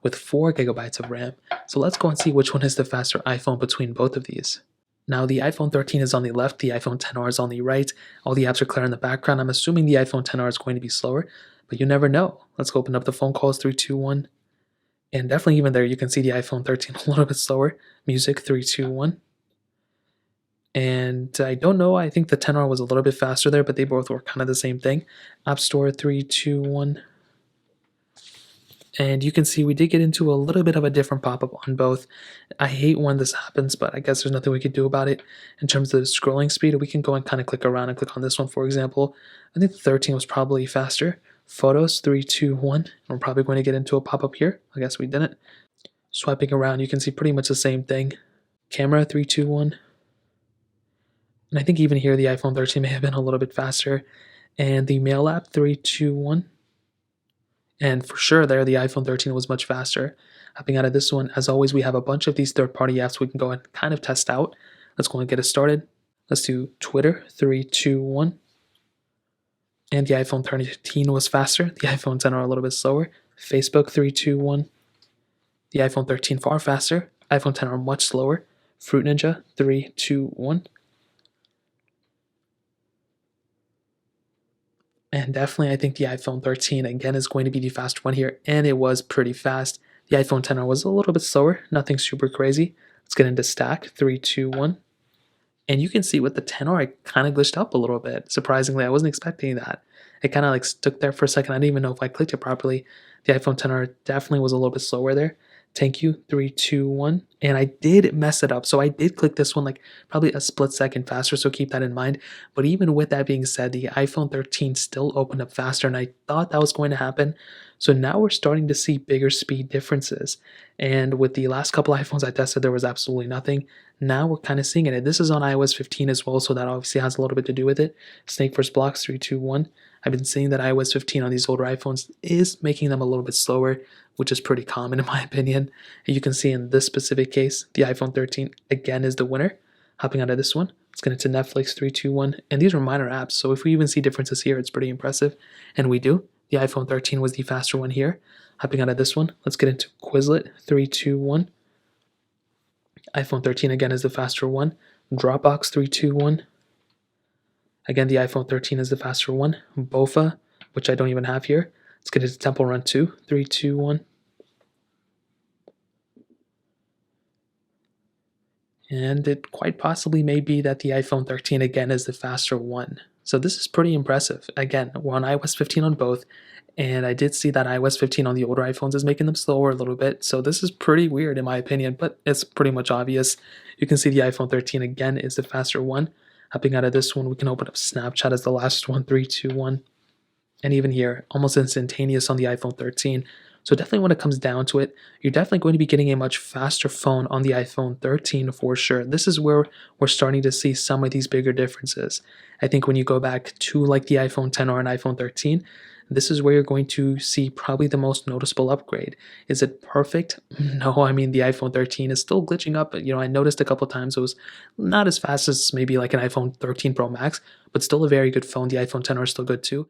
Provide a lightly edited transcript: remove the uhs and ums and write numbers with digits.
with 4 gigabytes of RAM. So let's go and see which one is the faster iPhone between both of these. Now the iPhone 13 is on the left, the iPhone XR is on the right. All the apps are clear in the background. I'm assuming the iPhone XR is going to be slower, but you never know. Let's go open up the phone calls, 3, 2, 1. And definitely even there, you can see the iPhone 13 a little bit slower. Music, 3, 2, 1. And I don't know, I think the XR was a little bit faster there, but they both were kind of the same thing. App Store, 3, 2, 1. And you can see we did get into a little bit of a different pop-up on both. I hate when this happens, but I guess there's nothing we could do about it. In terms of the scrolling speed, we can go and kind of click around and click on this one, for example. I think the 13 was probably faster. Photos, 3, 2, 1. We're probably going to get into a pop-up here. I guess we didn't. Swiping around, you can see pretty much the same thing. Camera, 3, 2, 1. And I think even here the iPhone 13 may have been a little bit faster. And the Mail app, 3, 2, 1. And for sure there, the iPhone 13 was much faster. Hopping out of this one, as always, we have a bunch of these third-party apps we can go and kind of test out. Let's go and get it started. Let's do Twitter, 3, 2, 1. And the iPhone 13 was faster. The iPhone XR a little bit slower. Facebook, 3, 2, 1. The iPhone 13 far faster. iPhone XR much slower. Fruit Ninja, 3, 2, 1. And definitely, I think the iPhone 13, again, is going to be the faster one here, and it was pretty fast. The iPhone XR was a little bit slower, nothing super crazy. Let's get into Stack, 3, 2, 1. And you can see with the XR, it kind of glitched up a little bit. Surprisingly, I wasn't expecting that. It kind of like stuck there for a second. I didn't even know if I clicked it properly. The iPhone XR definitely was a little bit slower there. Thank you, 3, 2, 1. And I did mess it up. So I did click this one like probably a split second faster, so keep that in mind. But even with that being said, the iPhone 13 still opened up faster, and I thought that was going to happen. So now we're starting to see bigger speed differences. And with the last couple iPhones I tested, there was absolutely nothing. Now we're kind of seeing it. This is on iOS 15 as well, so that obviously has a little bit to do with it. Snake first blocks, 3, 2, 1. I've been seeing that iOS 15 on these older iPhones is making them a little bit slower, which is pretty common in my opinion. And you can see in this specific case, the iPhone 13 again is the winner. Hopping out of this one, let's get into Netflix, 3, 2, 1. And these are minor apps, so if we even see differences here, it's pretty impressive. And we do. The iPhone 13 was the faster one here. Hopping out of this one, let's get into Quizlet, 3, 2, 1. iPhone 13 again is the faster one. Dropbox, 3, 2, 1. Again, the iPhone 13 is the faster one. Bofa, which I don't even have here. Let's get into Temple Run 2. 3, 2, 1. And it quite possibly may be that the iPhone 13 again is the faster one. So this is pretty impressive. Again, we're on iOS 15 on both. And I did see that iOS 15 on the older iPhones is making them slower a little bit. So this is pretty weird in my opinion, but it's pretty much obvious. You can see the iPhone 13 again is the faster one. Hopping out of this one, we can open up Snapchat as the last one, 3, 2, 1. And even here, almost instantaneous on the iPhone 13. So definitely when it comes down to it, you're definitely going to be getting a much faster phone on the iPhone 13 for sure. This is where we're starting to see some of these bigger differences. I think when you go back to like the iPhone XR and iPhone 13, this is where you're going to see probably the most noticeable upgrade. Is it perfect? No, I mean the iPhone 13 is still glitching up. But, I noticed a couple times it was not as fast as maybe like an iPhone 13 Pro Max, but still a very good phone. The iPhone XR is still good too.